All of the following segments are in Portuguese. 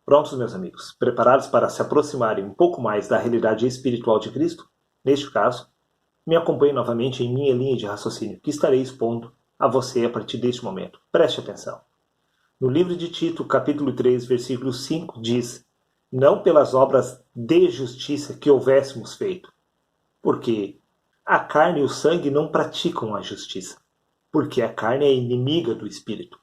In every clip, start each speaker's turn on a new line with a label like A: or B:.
A: Prontos, meus amigos? Preparados para se aproximarem um pouco mais da realidade espiritual de Cristo? Neste caso, me acompanhe novamente em minha linha de raciocínio, que estarei expondo a você a partir deste momento. Preste atenção. No livro de Tito, capítulo 3, versículo 5, diz: não pelas obras de justiça que houvéssemos feito, porque a carne e o sangue não praticam a justiça, porque a carne é inimiga do espírito.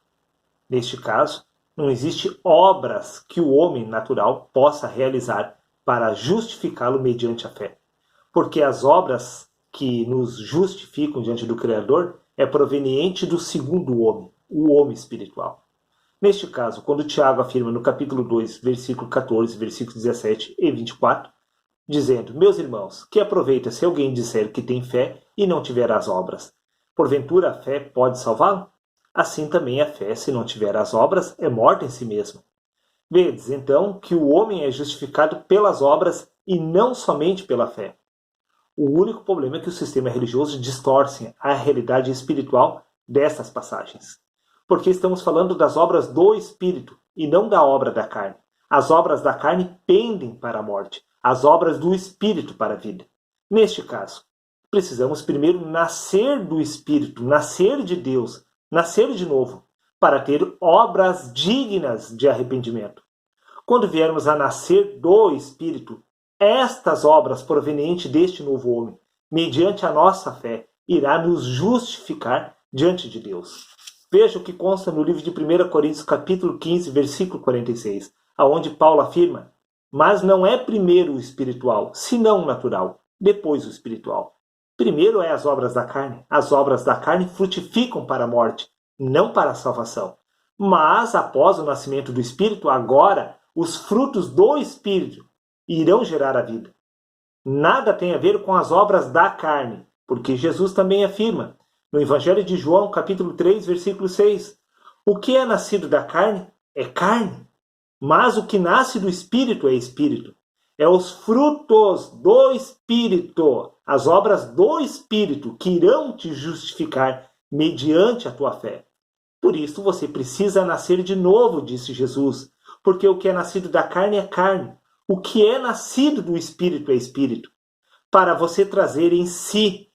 A: Neste caso, não existe obras que o homem natural possa realizar para justificá-lo mediante a fé. Porque as obras que nos justificam diante do Criador é proveniente do segundo homem, o homem espiritual. Neste caso, quando Tiago afirma no capítulo 2, versículo 14, versículos 17 e 24, dizendo: meus irmãos, que aproveita se alguém disser que tem fé e não tiver as obras? Porventura a fé pode salvá-lo? Assim também a fé, se não tiver as obras, é morta em si mesma. Vedes, então, que o homem é justificado pelas obras e não somente pela fé. O único problema é que o sistema religioso distorce a realidade espiritual destas passagens. Porque estamos falando das obras do Espírito e não da obra da carne. As obras da carne pendem para a morte, as obras do Espírito para a vida. Neste caso, precisamos primeiro nascer do Espírito, nascer de Deus, nascer de novo, para ter obras dignas de arrependimento. Quando viermos a nascer do Espírito, estas obras provenientes deste novo homem, mediante a nossa fé, irá nos justificar diante de Deus. Veja o que consta no livro de 1 Coríntios, capítulo 15, versículo 46, aonde Paulo afirma: mas não é primeiro o espiritual, senão o natural, depois o espiritual. Primeiro é as obras da carne. As obras da carne frutificam para a morte, não para a salvação. Mas, após o nascimento do Espírito, agora, os frutos do Espírito irão gerar a vida. Nada tem a ver com as obras da carne, porque Jesus também afirma, no Evangelho de João, capítulo 3, versículo 6, o que é nascido da carne é carne, mas o que nasce do Espírito é Espírito. É os frutos do Espírito, as obras do Espírito, que irão te justificar mediante a tua fé. Por isso você precisa nascer de novo, disse Jesus, porque o que é nascido da carne é carne, o que é nascido do Espírito é Espírito. Para você trazer em si,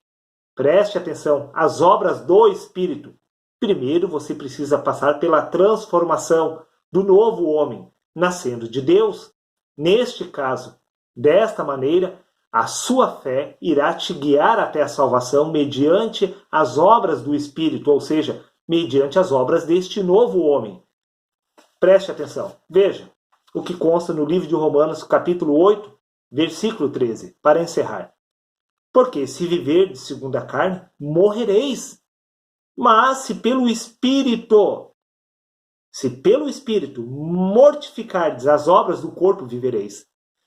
A: preste atenção, as obras do Espírito, primeiro você precisa passar pela transformação do novo homem, nascendo de Deus. Neste caso, desta maneira, a sua fé irá te guiar até a salvação mediante as obras do Espírito, ou seja, mediante as obras deste novo homem. Preste atenção. Veja o que consta no livro de Romanos, capítulo 8, versículo 13, para encerrar. Porque se viverdes segundo a carne, morrereis. Mas se pelo Espírito mortificardes as obras do corpo, vivereis.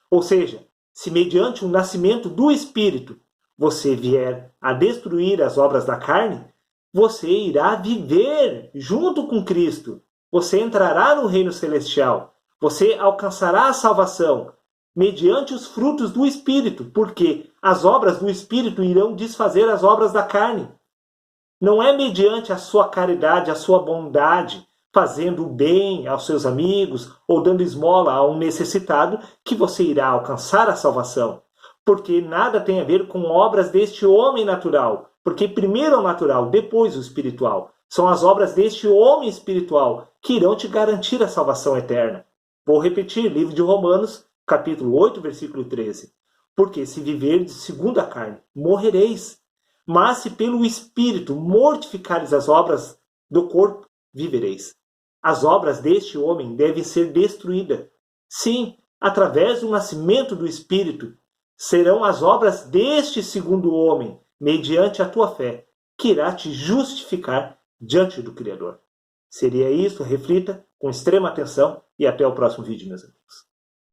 A: Ou seja, se mediante o nascimento do Espírito você vier a destruir as obras da carne, você irá viver junto com Cristo. Você entrará no reino celestial. Você alcançará a salvação mediante os frutos do Espírito, porque as obras do Espírito irão desfazer as obras da carne. Não é mediante a sua caridade, a sua bondade, fazendo o bem aos seus amigos ou dando esmola a um necessitado, que você irá alcançar a salvação. Porque nada tem a ver com obras deste homem natural. Porque primeiro é o natural, depois o espiritual. São as obras deste homem espiritual que irão te garantir a salvação eterna. Vou repetir, livro de Romanos, capítulo 8, versículo 13. Porque se viverdes segundo a carne, morrereis. Mas se pelo Espírito mortificares as obras do corpo, vivereis. As obras deste homem devem ser destruídas. Sim, através do nascimento do Espírito, serão as obras deste segundo homem, mediante a tua fé, que irá te justificar diante do Criador. Seria isso, reflita com extrema atenção e até o próximo vídeo, meus amigos.